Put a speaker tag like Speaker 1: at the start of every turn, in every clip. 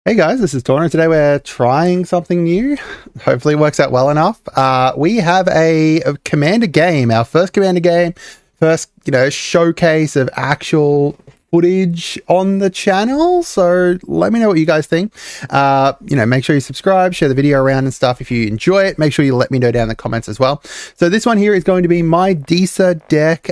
Speaker 1: Hey guys, this is Tauna. Today we're trying something new. Hopefully it works out well enough. We have a Commander game, our first Commander game, first, showcase of actual footage on the channel. So let me know what you guys think. Make sure you subscribe, share the video around and stuff. If you enjoy it, make sure you let me know down in the comments as well. So this one here is going to be my Disa deck,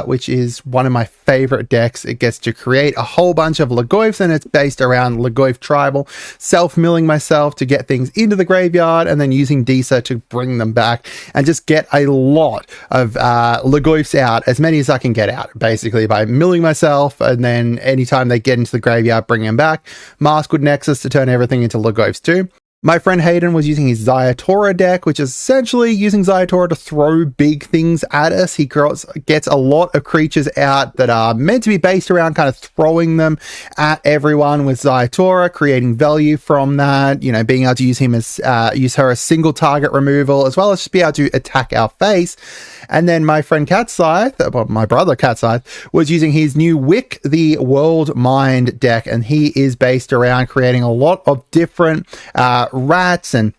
Speaker 1: which is one of my favorite decks. It gets to create a whole bunch of Lagoyfs, and it's based around Lagoyf Tribal, self-milling myself to get things into the graveyard and then using Disa to bring them back and just get a lot of Lagoyfs out, as many as I can get out, basically by milling myself, and then anytime they get into the graveyard, bring them back. Maskwood Nexus to turn everything into Lagoyfs too. My friend Hayden was using his Ziatora deck, which is essentially using Ziatora to throw big things at us. He gets a lot of creatures out that are meant to be based around kind of throwing them at everyone with Ziatora, creating value from that, being able to use her as single target removal, as well as just be able to attack our face. And then my friend my brother Catscythe, was using his new Wick the Whorled Mind deck, and he is based around creating a lot of different rats and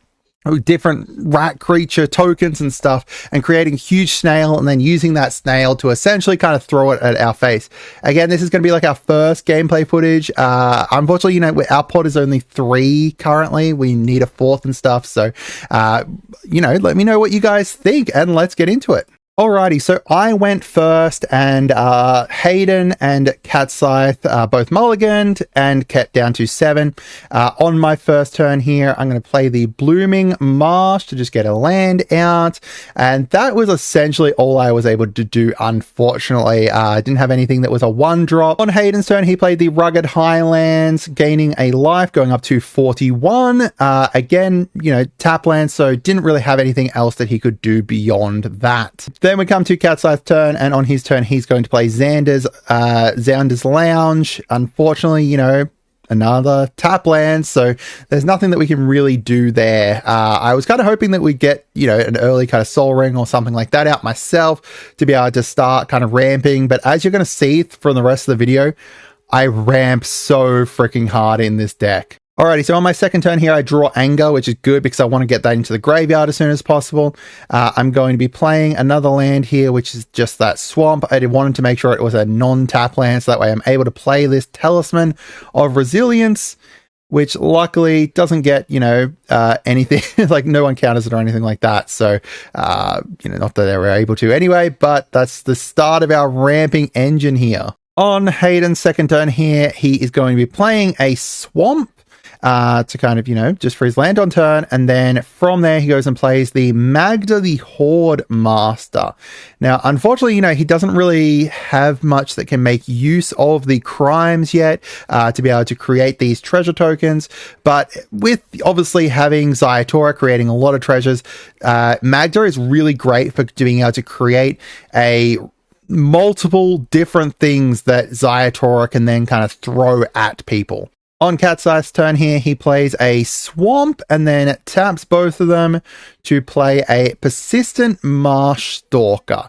Speaker 1: different rat creature tokens and stuff, and creating huge snail and then using that snail to essentially kind of throw it at our face. Again, this is going to be like our first gameplay footage. Unfortunately, our pod is only 3 currently. We need a 4th and stuff. So, let me know what you guys think and let's get into it. Alrighty, so I went first, and Hayden and Catscythe both mulliganed and kept down to 7. On my first turn here, I'm going to play the Blooming Marsh to just get a land out, and that was essentially all I was able to do, unfortunately. I didn't have anything that was a 1-drop. On Hayden's turn, he played the Rugged Highlands, gaining a life, going up to 41. Again, tap land, so didn't really have anything else that he could do beyond that. Then we come to Catscythe's turn, and on his turn, he's going to play Xander's Lounge. Unfortunately, another tap land, so there's nothing that we can really do there. I was kind of hoping that we'd get, an early kind of Soul Ring or something like that out myself to be able to start kind of ramping, but as you're going to see from the rest of the video, I ramp so freaking hard in this deck. Alrighty, so on my second turn here, I draw Anger, which is good because I want to get that into the graveyard as soon as possible. I'm going to be playing another land here, which is just that Swamp. I wanted to make sure it was a non-tap land, so that way I'm able to play this Talisman of Resilience, which luckily doesn't get, anything, like no one counters it or anything like that. So, not that they were able to anyway, but that's the start of our ramping engine here. On Hayden's second turn here, he is going to be playing a Swamp, to kind of, just for his land on turn. And then from there, he goes and plays the Magda the Horde Master. Now, unfortunately, he doesn't really have much that can make use of the crimes yet, to be able to create these treasure tokens. But with obviously having Ziatora creating a lot of treasures, Magda is really great for being able to create multiple different things that Ziatora can then kind of throw at people. On Catscythe's turn here, he plays a Swamp and then taps both of them to play a Persistent Marsh Stalker.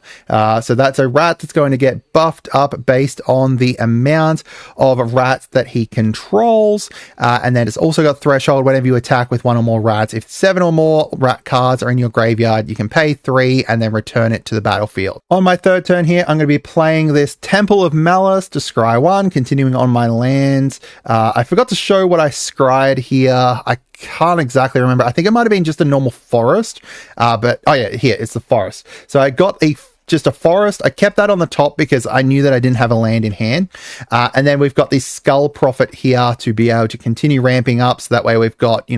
Speaker 1: So that's a rat that's going to get buffed up based on the amount of rats that he controls. And then it's also got Threshold. Whenever you attack with 1 or more rats, if 7 or more rat cards are in your graveyard, you can pay 3 and then return it to the battlefield. On my third turn here, I'm going to be playing this Temple of Malice to scry 1, continuing on my lands. I forgot to show what I scryed here. I can't exactly remember. I think it might have been just a normal forest, but oh yeah, here it's the forest. So I got just a forest. I kept that on the top because I knew that I didn't have a land in hand. And then we've got this Skull Prophet here to be able to continue ramping up. So that way we've got,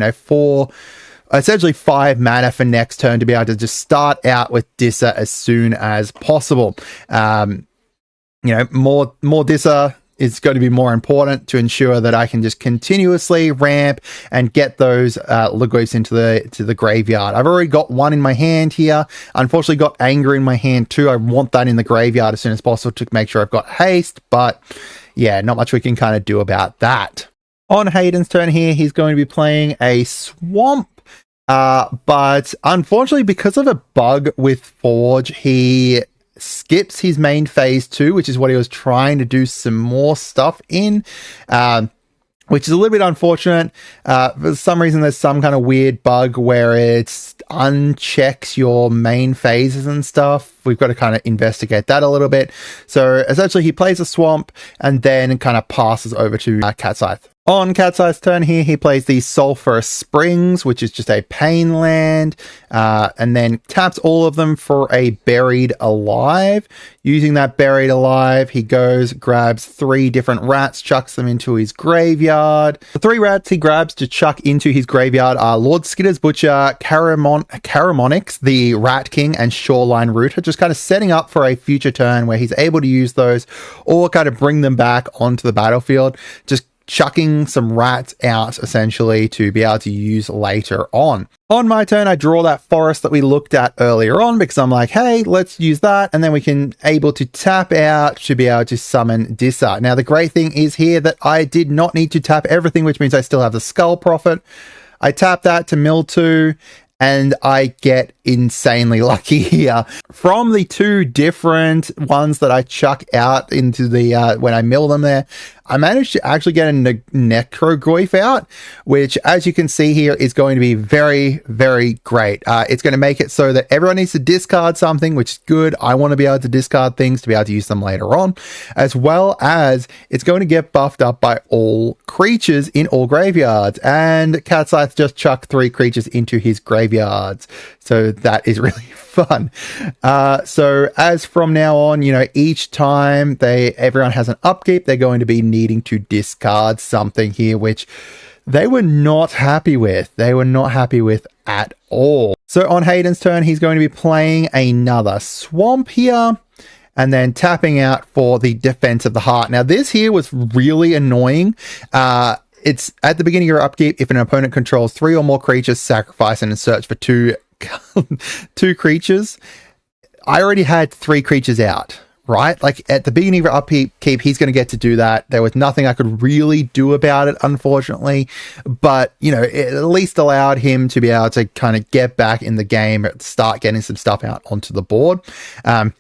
Speaker 1: essentially 5 mana for next turn to be able to just start out with Disa as soon as possible. More Disa is going to be more important to ensure that I can just continuously ramp and get those Lagoyfs into the graveyard. I've already got 1 in my hand here. Unfortunately, got Anger in my hand too. I want that in the graveyard as soon as possible to make sure I've got haste, but yeah, not much we can kind of do about that. On Hayden's turn here, he's going to be playing a Swamp. But unfortunately, because of a bug with Forge, he skips his main phase 2, which is what he was trying to do some more stuff in. which is a little bit unfortunate. For some reason, there's some kind of weird bug where it unchecks your main phases and stuff. We've got to kind of investigate that a little bit. So essentially, he plays a swamp and then kind of passes over to Cat Scythe. On Cat Scythe's turn here, he plays the Sulphurous Springs, which is just a pain land, and then taps all of them for a Buried Alive. Using that Buried Alive, he goes, grabs 3 different rats, chucks them into his graveyard. The 3 rats he grabs to chuck into his graveyard are Lord Skitter's Butcher, Caramonix, the Rat King, and Shoreline Rooter, just kind of setting up for a future turn where he's able to use those or kind of bring them back onto the battlefield, just chucking some rats out essentially to be able to use later on. On my turn, I draw that forest that we looked at earlier on because I'm like, hey, let's use that. And then we can able to tap out to be able to summon Disa. Now, the great thing is here that I did not need to tap everything, which means I still have the Skull Prophet. I tap that to mill 2. And I get insanely lucky here. From the 2 different ones that I chuck out into the, when I mill them there, I managed to actually get a Necrogoyf out, which, as you can see here, is going to be very, very great. It's going to make it so that everyone needs to discard something, which is good. I want to be able to discard things to be able to use them later on, as well as it's going to get buffed up by all creatures in all graveyards. And Cat Scythe just chucked 3 creatures into his graveyards. So that is really fun. So as from now on, you know, each time everyone has an upkeep, they're going to be needing to discard something here, which they were not happy with. They were not happy with at all. So on Hayden's turn, he's going to be playing another swamp here and then tapping out for the Defense of the Heart. Now, this here was really annoying. It's at the beginning of your upkeep. If an opponent controls 3 or more creatures, sacrifice and search for 2 creatures. I already had 3 creatures out, right? Like at the beginning of your upkeep, he's going to get to do that. There was nothing I could really do about it, unfortunately. But, you know, it at least allowed him to be able to kind of get back in the game, start getting some stuff out onto the board. I'm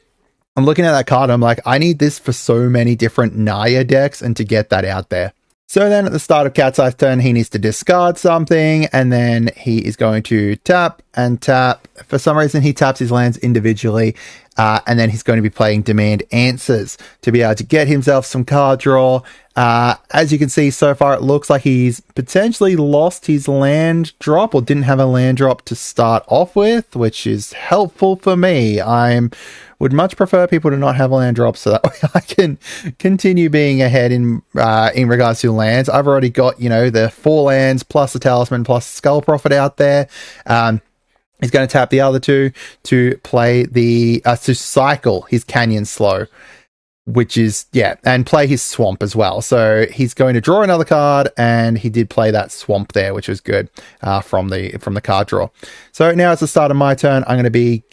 Speaker 1: looking at that card. I'm like, I need this for so many different Naya decks and to get that out there. So then at the start of Cat Scythe's turn, he needs to discard something, and then he is going to tap and tap. For some reason, he taps his lands individually, and then he's going to be playing Demand Answers to be able to get himself some card draw. As you can see so far, it looks like he's potentially lost his land drop or didn't have a land drop to start off with, which is helpful for me. Would much prefer people to not have land drops so that way I can continue being ahead in regards to lands. I've already got, you know, the 4 lands plus the Talisman plus the Skull Prophet out there. He's going to tap the other 2 to play to cycle his Canyon Slow, which is, yeah, and play his Swamp as well. So he's going to draw another card, and he did play that Swamp there, which was good from the card draw. So now it's the start of my turn. I'm going to be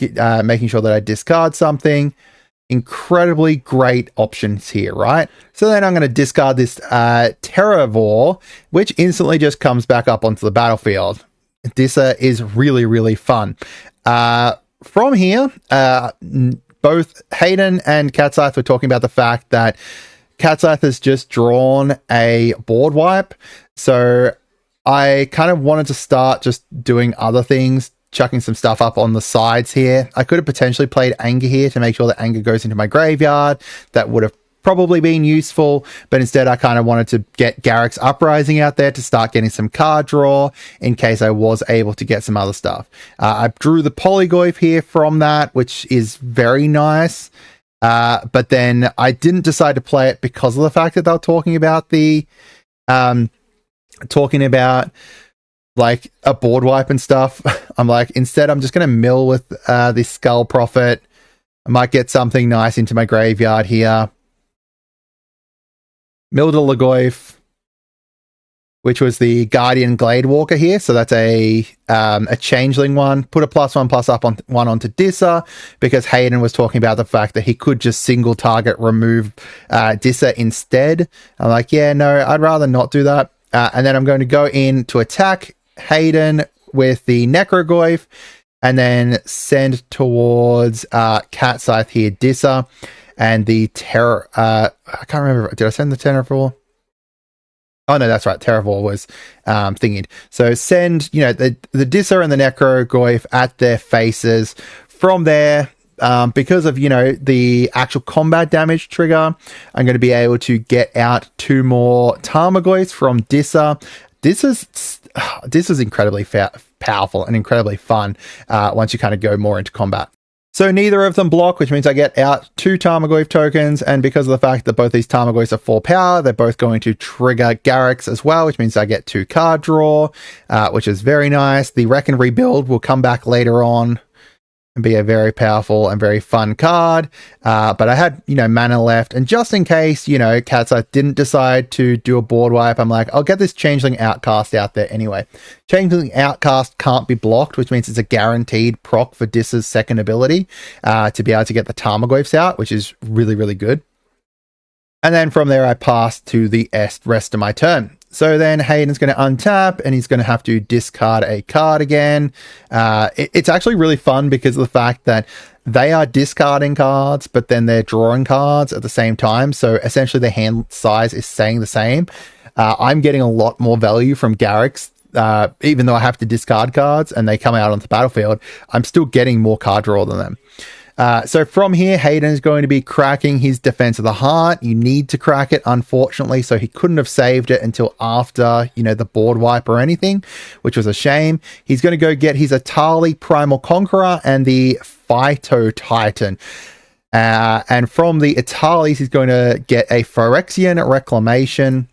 Speaker 1: making sure that I discard something. Incredibly great options here, right? So then I'm going to discard this Terravore, which instantly just comes back up onto the battlefield. Disa is really, really fun. From here, both Hayden and Cat Scythe were talking about the fact that Cat Scythe has just drawn a board wipe. So I kind of wanted to start just doing other things, chucking some stuff up on the sides here. I could have potentially played Anger here to make sure that Anger goes into my graveyard. That would have probably been useful, but instead I kind of wanted to get Garrick's Uprising out there to start getting some card draw in case I was able to get some other stuff. I drew the Polygoyf here from that, which is very nice, but then I didn't decide to play it because of the fact that they were talking about like a board wipe and stuff. I'm like, instead I'm just going to mill with the Skull Prophet. I might get something nice into my graveyard here. Milda Lagoyf, which was the Guardian Gladewalker here. So that's a changeling one. Put a +1/+up on one onto Disa because Hayden was talking about the fact that he could just single target remove Disa instead. I'm like, yeah, no, I'd rather not do that. And then I'm going to go in to attack Hayden with the Necrogoyf and then send towards Cat Scythe here, Disa. And the Terror, I can't remember. Did I send the Terror? Oh no, that's right. Terravor was thingied. So send, you know, the Disa and the Necrogoyf at their faces. From there, because of, you know, the actual combat damage trigger, I'm going to be able to get out 2 more Tarmogoyfs from Disa. Disa's incredibly powerful and incredibly fun once you kind of go more into combat. So neither of them block, which means I get out 2 Tarmogoyf tokens, and because of the fact that both these Tarmogoyfs are 4 power, they're both going to trigger Garruk's as well, which means I get 2 card draw, which is very nice. The Wreck and Rebuild will come back later on and be a very powerful and very fun card. But I had, you know, mana left, and just in case, you know, Cat's Eye didn't decide to do a board wipe, I'm like, I'll get this Changeling Outcast out there anyway. Changeling Outcast can't be blocked, which means it's a guaranteed proc for Dis's second ability to be able to get the Tarmogoyfs out, which is really, really good. And then from there, I pass to the rest of my turn. So then Hayden's going to untap, and he's going to have to discard a card again. It's actually really fun because of the fact that they are discarding cards, but then they're drawing cards at the same time. So essentially the hand size is staying the same. I'm getting a lot more value from Garruk's. Even though I have to discard cards and they come out onto the battlefield, I'm still getting more card draw than them. So from here, Hayden is going to be cracking his Defense of the Heart. You need to crack it, unfortunately, so he couldn't have saved it until after, you know, the board wipe or anything, which was a shame. He's going to go get his Atali Primal Conqueror and the Phyto Titan. And from the Atalis, he's going to get a Phyrexian Reclamation.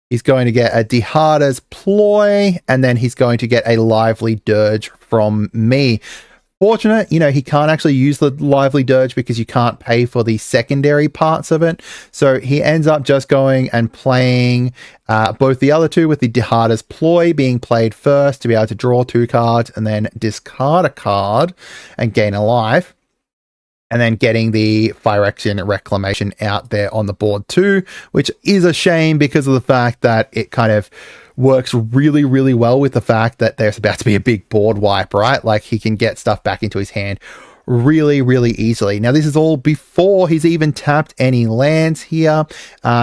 Speaker 1: He's going to get a Dihada's Ploy, and then he's going to get a Lively Dirge from me. Fortunate, you know, he can't actually use the Lively Dirge because you can't pay for the secondary parts of it. So he ends up just going and playing both the other 2, with the Dihada's Ploy being played first to be able to draw 2 cards and then discard a card and gain a life. And then getting the Phyrexian Reclamation out there on the board too, which is a shame because of the fact that it kind of works really, really well with the fact that there's about to be a big board wipe, right? Like he can get stuff back into his hand really, really easily. Now, this is all before he's even tapped any lands here.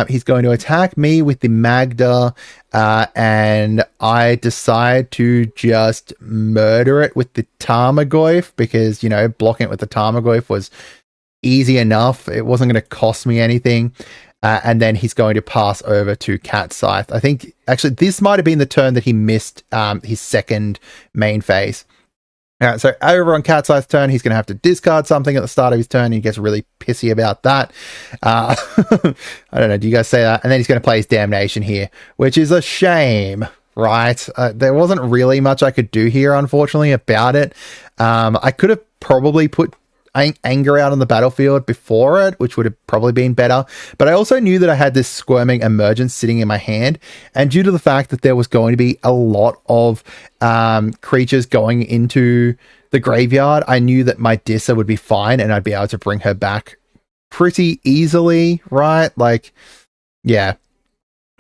Speaker 1: He's going to attack me with the Magda, and I decide to just murder it with the Tarmogoyf because, you know, blocking it with the Tarmogoyf was easy enough. It wasn't going to cost me anything. And then he's going to pass over to Cat Scythe. I think, actually, this might have been the turn that he missed his second main phase. All right, so over on Cat Scythe's turn, he's going to have to discard something at the start of his turn. He gets really pissy about that. I don't know, do you guys say that? And then he's going to play his Damnation here, which is a shame, right? There wasn't really much I could do here, unfortunately, about it. I could have probably put anger out on the battlefield before it, which would have probably been better, but I also knew that I had this Squirming Emergence sitting in my hand, and due to the fact that there was going to be a lot of creatures going into the graveyard, I knew that my Disa would be fine and I'd be able to bring her back pretty easily, right? Like, yeah,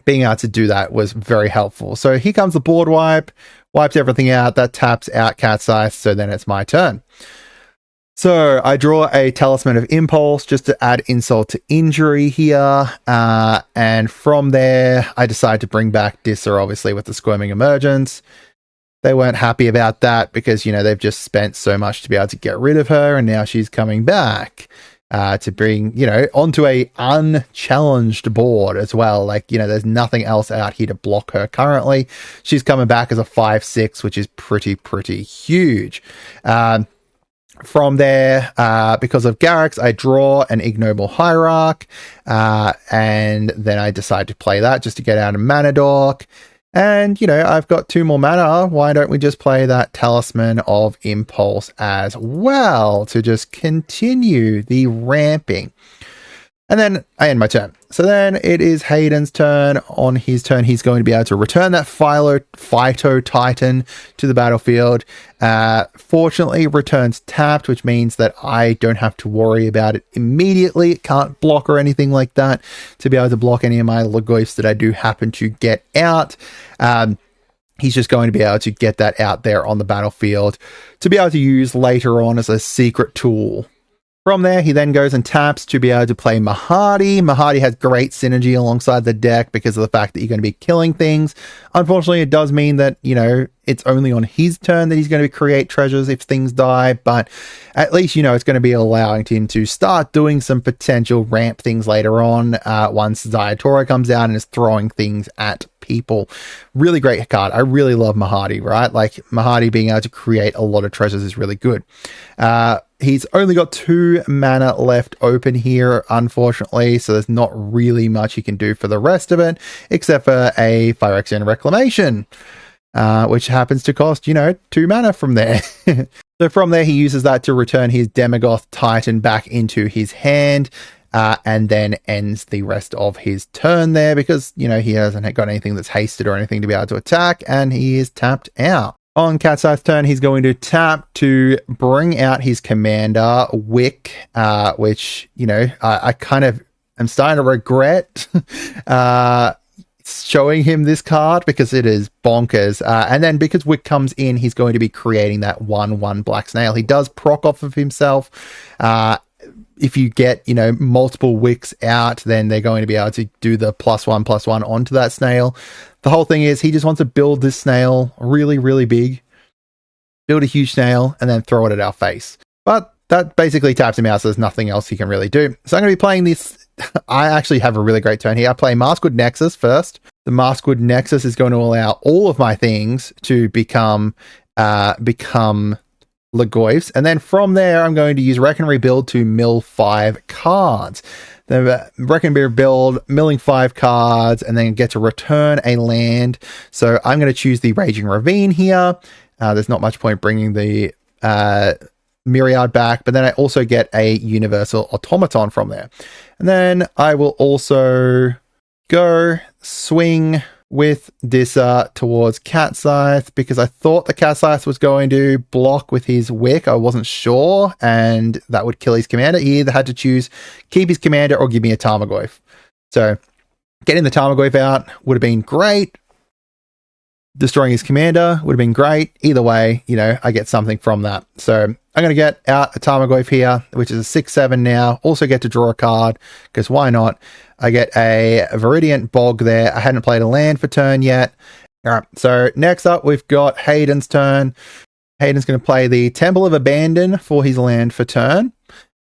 Speaker 1: being able to do that was very helpful. So here comes the board wipe, wipes everything out, that taps out Cat Scythe, so then it's my turn. So I draw a Talisman of Impulse just to add insult to injury here. And from there, I decide to bring back Disa, obviously, with the Squirming Emergence. They weren't happy about that because, you know, they've just spent so much to be able to get rid of her. And now she's coming back to bring, you know, onto a unchallenged board as well. Like, you know, there's nothing else out here to block her currently. She's coming back as a 5/6, which is pretty huge. From there, because of Garruk's, I draw an Ignoble Hierarch, and then I decide to play that just to get out of Mana Dork. And, you know, I've got 2 more mana. Why don't we just play that Talisman of Impulse as well to just continue the ramping? And then I end my turn. So then it is Hayden's turn. On his turn, he's going to be able to return that Phyto Titan to the battlefield. Fortunately, it returns tapped, which means that I don't have to worry about it immediately. It can't block or anything like that to be able to block any of my Logoths that I do happen to get out. He's just going to be able to get that out there on the battlefield to be able to use later on as a secret tool From there, he then goes and taps to be able to play Mahadi. Mahadi has great synergy alongside the deck because of the fact that you're going to be killing things. Unfortunately, it does mean that, you know, it's only on his turn that he's going to create treasures if things die, but at least, you know, it's going to be allowing him to start doing some potential ramp things later on once Ziatora comes out and is throwing things at people. Really great card. I really love Mahadi, right? Like, Mahadi being able to create a lot of treasures is really good. He's only got 2 mana left open here, unfortunately, so there's not really much he can do for the rest of it, except for a Phyrexian Reclamation, which happens to cost, you know, 2 mana from there. So from there, he uses that to return his Demogoth Titan back into his hand, and then ends the rest of his turn there because, you know, he hasn't got anything that's hasted or anything to be able to attack, and he is tapped out. On Cat's Eye's turn, he's going to tap to bring out his commander, Wick, which, you know, I kind of am starting to regret showing him this card because it is bonkers. And then because Wick comes in, he's going to be creating that 1/1 Black Snail. He does proc off of himself. If you get, you know, multiple Wicks out, then they're going to be able to do the +1/+1 onto that snail. The whole thing is he just wants to build this snail really, really big, build a huge snail, and then throw it at our face. But that basically taps him out, so there's nothing else he can really do. So I'm going to be playing this. I actually have a really great turn here. I play Maskwood Nexus first. The Maskwood Nexus is going to allow all of my things to become Legoyfs, and then from there I'm going to use Wreck and Rebuild to mill 5 cards. The Wreck and Rebuild, milling 5 cards, and then get to return a land. So I'm going to choose the Raging Ravine here. There's not much point bringing the Myriad back, but then I also get a Universal Automaton from there. And then I will also go swing with Disa towards Cat's Eye because I thought the Cat's Eye was going to block with his Wick. I wasn't sure, and that would kill his commander. He either had to choose keep his commander or give me a Tarmogoyf. So getting the Tarmogoyf out would have been great. Destroying his commander would have been great. Either way, you know, I get something from that. So I'm going to get out a Tarmogoyf here, which is a 6/7 now. Also get to draw a card, because why not? I get a Viridian Bog there. I hadn't played a land for turn yet. All right, so next up, we've got Hayden's turn. Hayden's going to play the Temple of Abandon for his land for turn.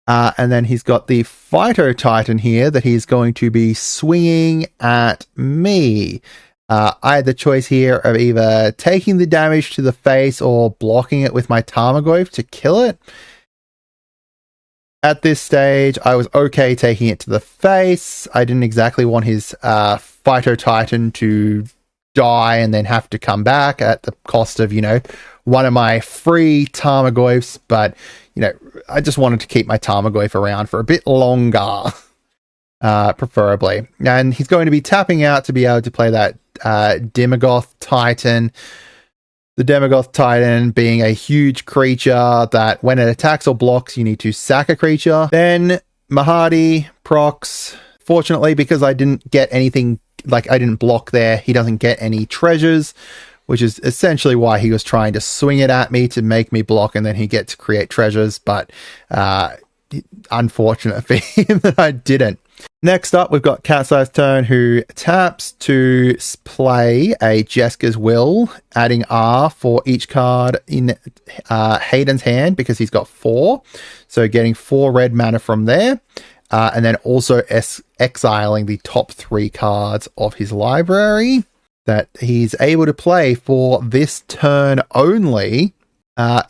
Speaker 1: And then he's got the Phyto Titan here that he's going to be swinging at me. I had the choice here of either taking the damage to the face or blocking it with my Tarmogoyf to kill it. At this stage, I was okay taking it to the face. I didn't exactly want his Phyto Titan to die and then have to come back at the cost of, you know, one of my free Tarmogoyfs, but, you know, I just wanted to keep my Tarmogoyf around for a bit longer, preferably. And he's going to be tapping out to be able to play that Demogoth Titan. The Demogoth Titan being a huge creature that when it attacks or blocks, you need to sack a creature. Then Mahadi procs. Fortunately, because I didn't get anything, like I didn't block there, he doesn't get any treasures, which is essentially why he was trying to swing it at me to make me block, and then he gets to create treasures, but unfortunate for him that I didn't. Next up, we've got Cat's Eye's turn, who taps to play a Jeska's Will, adding R for each card in Hayden's hand because he's got 4. So getting 4 red mana from there. And then also exiling the top 3 cards of his library that he's able to play for this turn only.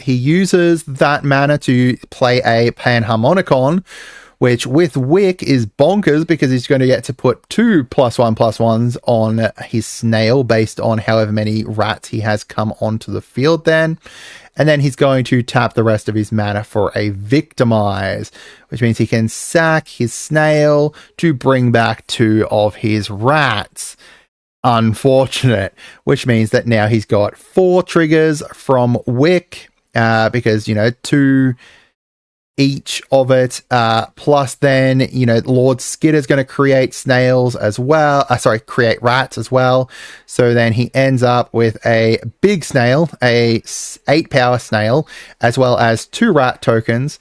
Speaker 1: He uses that mana to play a Panharmonicon, which with Wick is bonkers because he's going to get to put 2 +1/+1s on his snail based on however many rats he has come onto the field then. And then he's going to tap the rest of his mana for a Victimize, which means he can sack his snail to bring back 2 of his rats. Unfortunate, which means that now he's got 4 triggers from Wick, because, you know, 2 each of it. Plus then, you know, Lord Skitter's going to create snails as well. Create rats as well. So then he ends up with a big snail, a 8-power snail, as well as 2 rat tokens.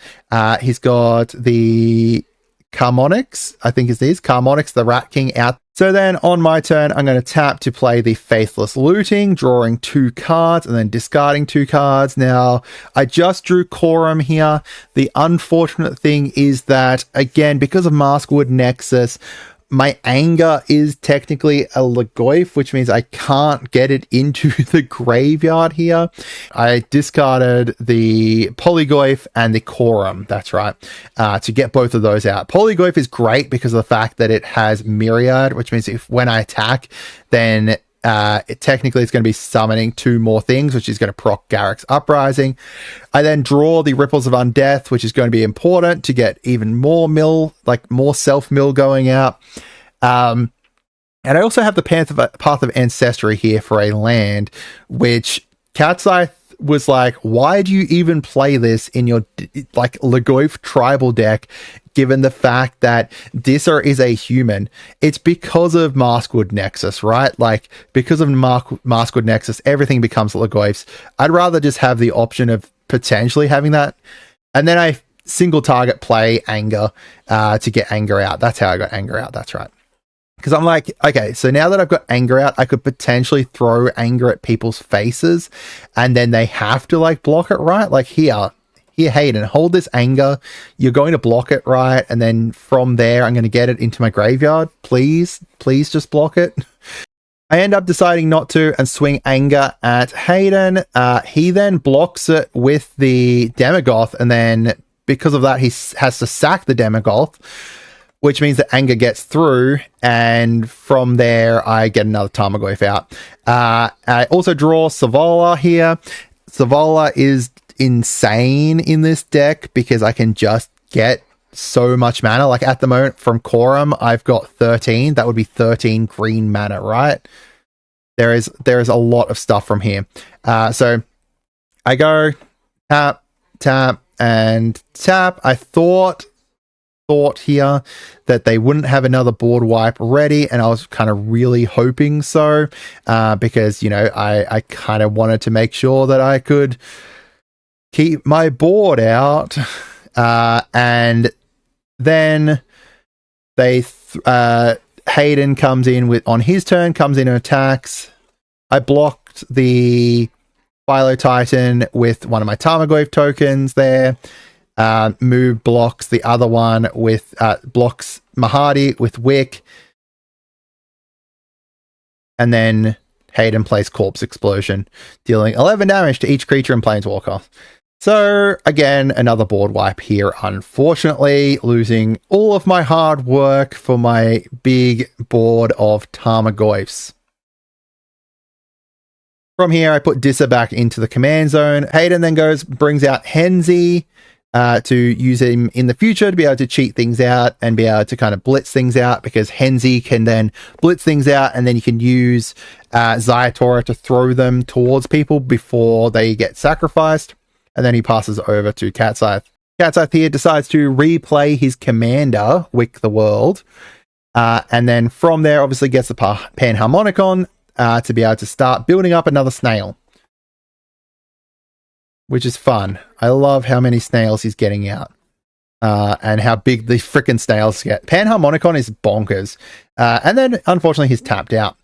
Speaker 1: He's got the Carmonix, I think is these. Carmonix, the Rat King out. So then on my turn, I'm going to tap to play the Faithless Looting, drawing 2 cards and then discarding 2 cards. Now, I just drew Quorum here. The unfortunate thing is that, again, because of Maskwood Nexus, my anger is technically a Lagoif, which means I can't get it into the graveyard here. I discarded the Polygoif and the Quorum, that's right, to get both of those out. Polygoif is great because of the fact that it has Myriad, which means when I attack, then technically it's going to be summoning 2 more things, which is going to proc Garruk's Uprising. I then draw the Ripples of Undeath, which is going to be important to get even more more self-mill going out. And I also have the Path of Ancestry here for a land, which Catseye was like, why do you even play this in your Lagoif tribal deck, given the fact that Disa is a human? It's because of Maskwood Nexus, right? Like, because of Maskwood Nexus, everything becomes Lagoifs. I'd rather just have the option of potentially having that. And then I single target play Anger to get Anger out. That's how I got Anger out. That's right. Because I'm like, okay, so now that I've got Anger out, I could potentially throw Anger at people's faces, and then they have to block it, right? Like here, Hayden, hold this Anger. You're going to block it, right? And then from there, I'm going to get it into my graveyard. Please just block it. I end up deciding not to and swing Anger at Hayden. He then blocks it with the Demogoth, and then because of that, he has to sack the Demogoth, which means that Anger gets through, and from there, I get another Tarmogoyf out. I also draw Savola here. Savola is insane in this deck because I can just get so much mana. Like at the moment from Quorum, I've got 13. That would be 13 green mana, right? There is a lot of stuff from here. So I go tap, tap, and tap. I thought here that they wouldn't have another board wipe ready, and I was kind of really hoping so, because, you know, I kind of wanted to make sure that I could keep my board out, and then Hayden comes in on his turn, comes in and attacks. I blocked the Philo Titan with one of my Tarmogoyf tokens there. Moo blocks the other one with blocks Mahadi with Wick, and then Hayden plays Corpse Explosion, dealing 11 damage to each creature in Planeswalker. So again, another board wipe here, unfortunately, losing all of my hard work for my big board of Tarmogoyfs. From here, I put Disa back into the command zone. Hayden then brings out Henzi, to use him in the future to be able to cheat things out and be able to kind of blitz things out, because Henzi can then blitz things out, and then you can use Ziatora to throw them towards people before they get sacrificed. And then he passes over to Catseye. Catseye here decides to replay his commander, Wick the Whorled, and then from there obviously gets the Panharmonicon to be able to start building up another snail, which is fun. I love how many snails he's getting out, and how big the frickin' snails get. Panharmonicon is bonkers. And then, unfortunately, he's tapped out.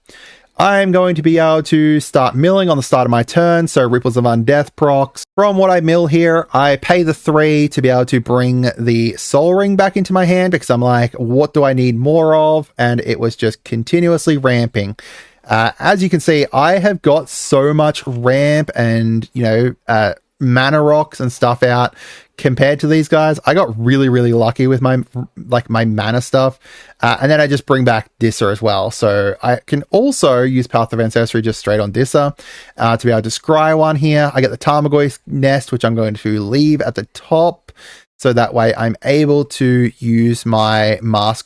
Speaker 1: I'm going to be able to start milling on the start of my turn, so Ripples of Undeath procs. From what I mill here, I pay the 3 to be able to bring the Soul Ring back into my hand, because I'm like, what do I need more of? And it was just continuously ramping. As you can see, I have got so much ramp and, you know, mana rocks and stuff out compared to these guys. I got really, really lucky with my mana stuff. And then I just bring back Disa as well. So I can also use Path of Ancestry just straight on Disa to be able to scry one here. I get the Tarmogoyf nest, which I'm going to leave at the top. So that way I'm able to use my my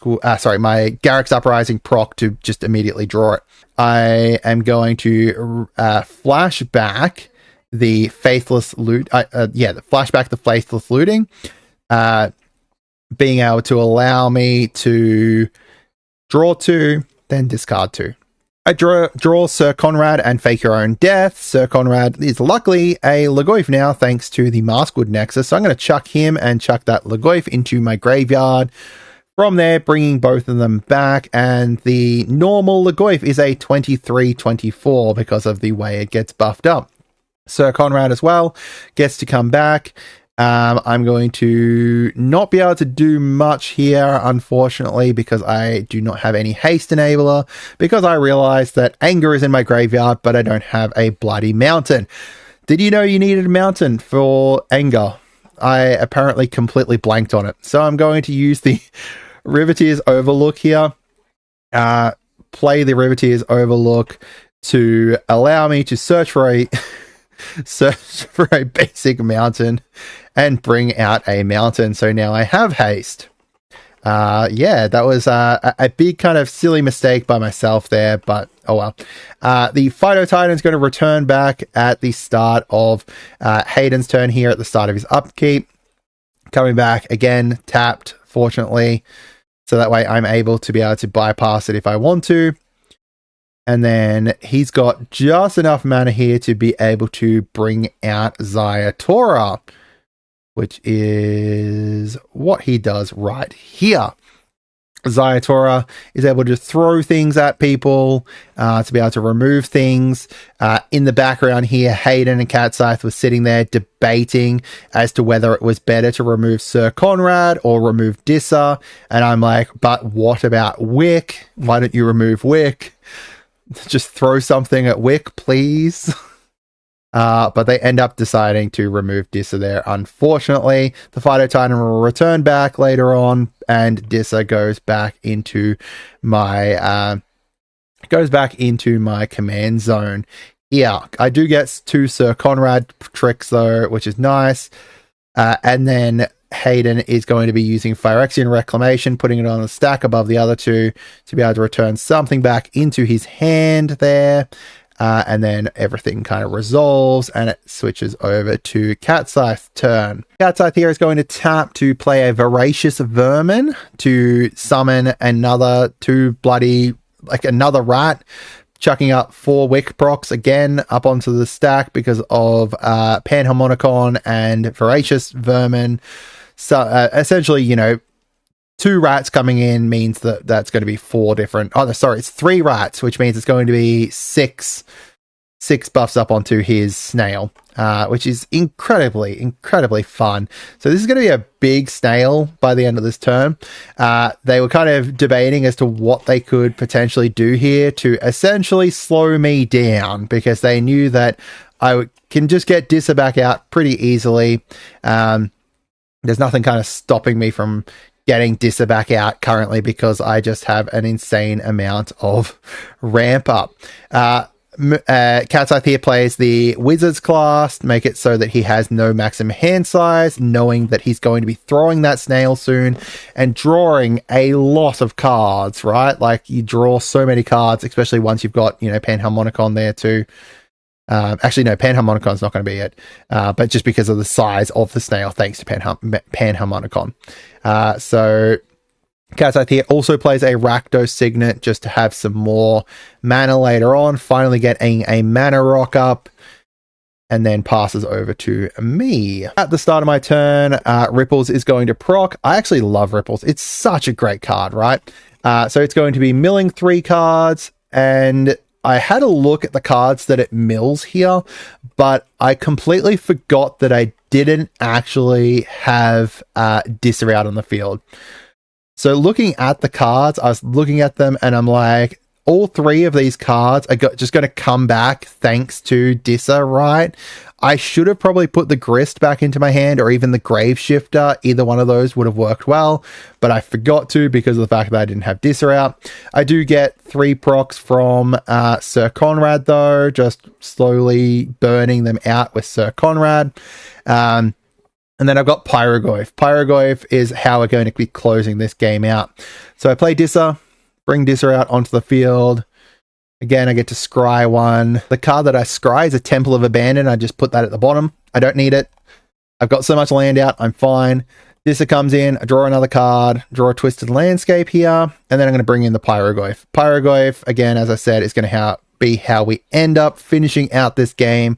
Speaker 1: Garruk's Uprising proc to just immediately draw it. I am going to flash back the Faithless Loot, the Faithless Looting, being able to allow me to draw 2, then discard 2. I draw Sir Conrad and Fake Your Own Death. Sir Conrad is luckily a Lagoyf now, thanks to the Maskwood Nexus. So I'm going to chuck him and chuck that Lagoyf into my graveyard. From there, bringing both of them back, and the normal Lagoyf is a 23-24 because of the way it gets buffed up. Sir Conrad as well gets to come back. I'm going to not be able to do much here, unfortunately, because I do not have any haste enabler, because I realized that anger is in my graveyard, but I don't have a bloody mountain. Did you know you needed a mountain for anger? I apparently completely blanked on it. So I'm going to use the Riveteer's Overlook here. Play the Riveteer's Overlook to allow me to search for a basic mountain and bring out a mountain. So now I have haste. Yeah, that was a big kind of silly mistake by myself there, but oh well. The Phytotitan is going to return back at the start of Hayden's turn here at the start of his upkeep. Coming back again, tapped, fortunately. So that way I'm able to be able to bypass it if I want to. And then he's got just enough mana here to be able to bring out Ziatora, which is what he does right here. Ziatora is able to throw things at people, to be able to remove things. In the background here, Hayden and Catscythe were sitting there debating as to whether it was better to remove Sir Conrad or remove Disa. And I'm like, but what about Wick? Why don't you remove Wick? Just throw something at Wick, please. But they end up deciding to remove Disa there. Unfortunately, the Phytotitan will return back later on, and Disa goes back into my command zone. Yeah, I do get 2 Sir Conrad tricks though, which is nice. And then Hayden is going to be using Phyrexian Reclamation, putting it on a stack above the other 2 to be able to return something back into his hand there. And then everything kind of resolves and it switches over to Catscythe's turn. Catscythe here is going to tap to play a Voracious Vermin to summon another another rat, chucking up 4 Wick procs again up onto the stack because of Panharmonicon and Voracious Vermin. So essentially, 2 rats coming in means that that's going to be 4 different. Oh, sorry, it's 3 rats, which means it's going to be 6 buffs up onto his snail, which is incredibly fun. So this is going to be a big snail by the end of this turn. They were kind of debating as to what they could potentially do here to essentially slow me down, because they knew that I can just get Disa back out pretty easily. There's nothing kind of stopping me from getting Disa back out currently because I just have an insane amount of ramp up. Catscythe here plays the Wizard's class, make it so that he has no maximum hand size, knowing that he's going to be throwing that snail soon and drawing a lot of cards, right? Like, you draw so many cards, especially once you've got, Panharmonicon there too. Actually, no, Panharmonicon's not going to be it, but just because of the size of the snail, thanks to Panharmonicon. So Catscythe here also plays a Rakdos Signet just to have some more mana later on, finally getting a mana rock up, and then passes over to me. At the start of my turn, Ripples is going to proc. I actually love Ripples. It's such a great card, right? So it's going to be milling 3 cards, and I had a look at the cards that it mills here, but I completely forgot that I didn't actually have Disa out on the field. So looking at the cards, I was looking at them and I'm like, all 3 of these cards are just going to come back thanks to Disa, right? I should have probably put the Grist back into my hand, or even the Grave Shifter. Either one of those would have worked well, but I forgot to because of the fact that I didn't have Disa out. I do get 3 procs from Sir Conrad though, just slowly burning them out with Sir Conrad. And then I've got Pyrogoyf. Pyrogoyf is how we're going to be closing this game out. So I play Disa, bring Disa out onto the field. Again, I get to scry 1. The card that I scry is a Temple of Abandon. I just put that at the bottom. I don't need it. I've got so much land out. I'm fine. Disa comes in, I draw another card, draw a Twisted Landscape here, and then I'm going to bring in the Pyroglyph. Pyroglyph, again, as I said, is going to be how we end up finishing out this game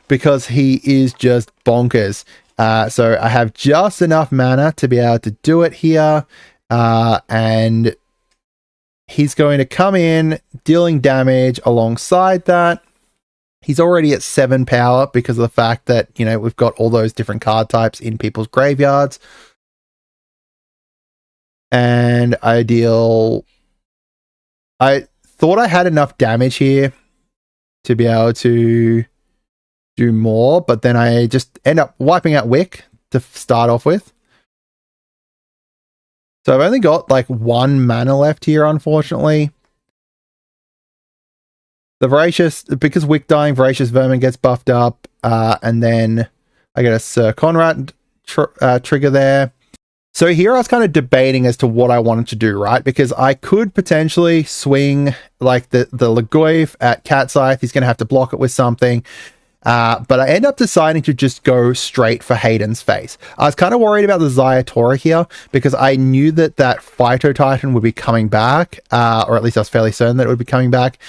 Speaker 1: because he is just bonkers. So I have just enough mana to be able to do it here, and he's going to come in, dealing damage alongside that. He's already at 7 power because of the fact that, you know, we've got all those different card types in people's graveyards. And I thought I had enough damage here to be able to do more, but then I just end up wiping out Wick to start off with. So I've only got like 1 mana left here, unfortunately. The Voracious, because Wick dying, Voracious Vermin gets buffed up, and then I get a Sir Conrad trigger there. So here I was kind of debating as to what I wanted to do, right? Because I could potentially swing like the Lagoyf at Cat Scythe. He's going to have to block it with something. But I end up deciding to just go straight for Hayden's Face. I was kind of worried about the Ziatora here because I knew that Phyto Titan would be coming back, or at least I was fairly certain that it would be coming back.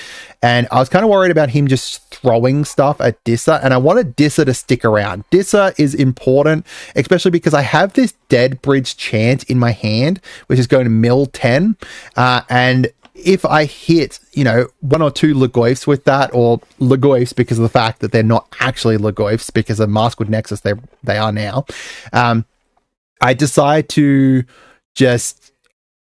Speaker 1: And I was kind of worried about him just throwing stuff at Disa, and I wanted Disa to stick around. Disa is important, especially because I have this Dead Bridge Chant in my hand, which is going to mill 10, and if I hit, you know, 1 or 2 Lagoyfs with that, or Lagoyfs because of the fact that they're not actually Lagoyfs because of Maskwood Nexus, they are now, I decide to just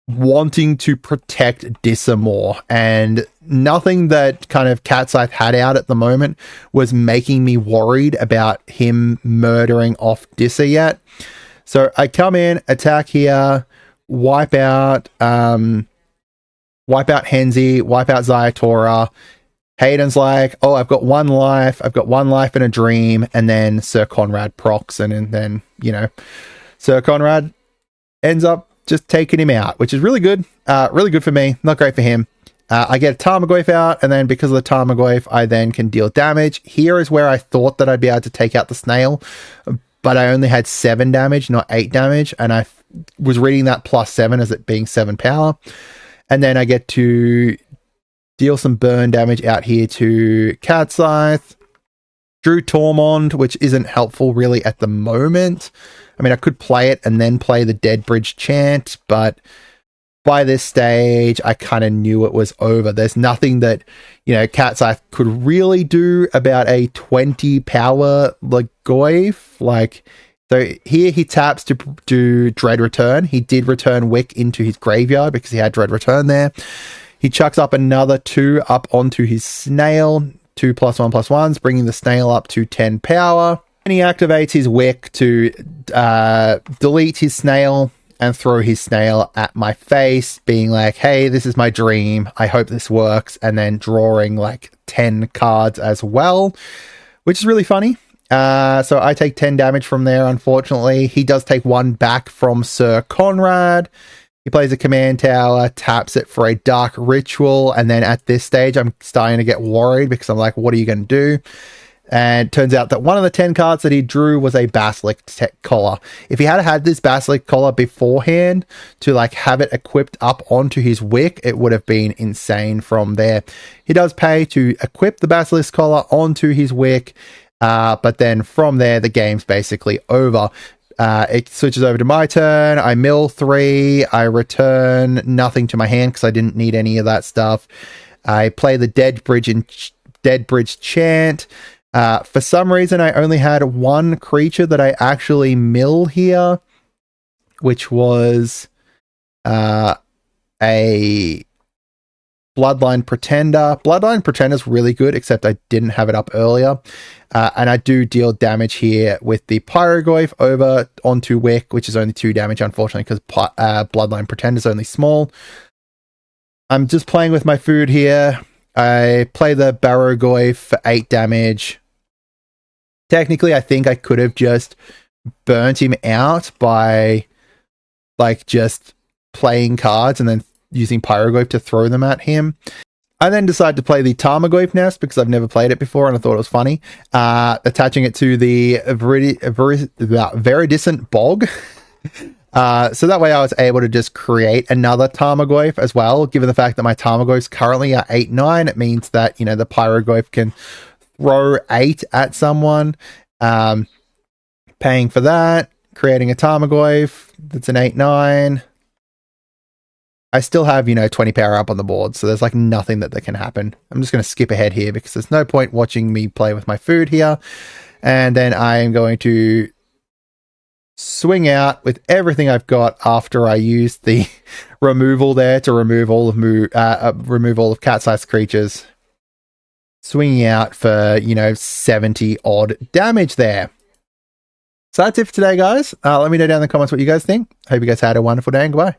Speaker 1: wanting to protect Disa more, and nothing that kind of Cat Scythe had out at the moment was making me worried about him murdering off Disa yet. So I come in, attack here, wipe out Henzi, wipe out Ziatora. Hayden's like, oh, I've got 1 life. I've got 1 life in a dream. And then Sir Conrad procs. And then, you know, Sir Conrad ends up just taking him out, which is really good. Really good for me. Not great for him. I get a Tarmogoyf out. And then because of the Tarmogoyf, I then can deal damage. Here is where I thought that I'd be able to take out the snail. But I only had 7 damage, not 8 damage. And I was reading that +7 as it being 7 power. And then I get to deal some burn damage out here to Cat Scythe. Drew Tormund, which isn't helpful really at the moment. I mean, I could play it and then play the Dead Bridge Chant, but by this stage, I kind of knew it was over. There's nothing that, you know, Cat Scythe could really do about a 20 power Lagoyf. Like, so here he taps to do Dread Return. He did return Wick into his graveyard because he had Dread Return there. He chucks up another 2 up onto his snail. 2 +1/+1s, bringing the snail up to 10 power. And he activates his Wick to delete his snail and throw his snail at my face, being like, hey, this is my dream. I hope this works. And then drawing like 10 cards as well, which is really funny. So I take 10 damage from there, unfortunately. He does take 1 back from Sir Conrad. He plays a command tower, taps it for a Dark Ritual, and then at this stage, I'm starting to get worried because I'm like, what are you going to do? And it turns out that one of the 10 cards that he drew was a Basilisk Collar. If he had this Basilisk Collar beforehand to like have it equipped up onto his Wick, it would have been insane from there. He does pay to equip the Basilisk Collar onto his Wick. But then from there, the game's basically over. It switches over to my turn. I mill 3. I return nothing to my hand because I didn't need any of that stuff. I play the Dead Bridge Chant. For some reason, I only had 1 creature that I actually mill here, which was a Bloodline Pretender. Bloodline Pretender is really good, except I didn't have it up earlier. And I do deal damage here with the Pyroglyph over onto Wick, which is only 2 damage, unfortunately, because Bloodline Pretender is only small. I'm just playing with my food here. I play the Barrowgoyf for 8 damage. Technically, I think I could have just burnt him out by like just playing cards and then using Pyroglyph to throw them at him. I then decided to play the Tarmogoyf Nest because I've never played it before and I thought it was funny. Attaching it to the Veridicent Bog. So that way I was able to just create another Tarmogoyf as well. Given the fact that my Tarmogoyfs currently are 8-9, it means that, you know, the Pyrogoyf can throw 8 at someone. Paying for that, creating a Tarmogoyf that's an 8-9. I still have, you know, 20 power up on the board, so there's like nothing that can happen. I'm just going to skip ahead here because there's no point watching me play with my food here. And then I am going to swing out with everything I've got after I use the removal there to remove all of cat-sized creatures. Swinging out for, you know, 70 odd damage there. So that's it for today, guys. Let me know down in the comments what you guys think. Hope you guys had a wonderful day and goodbye.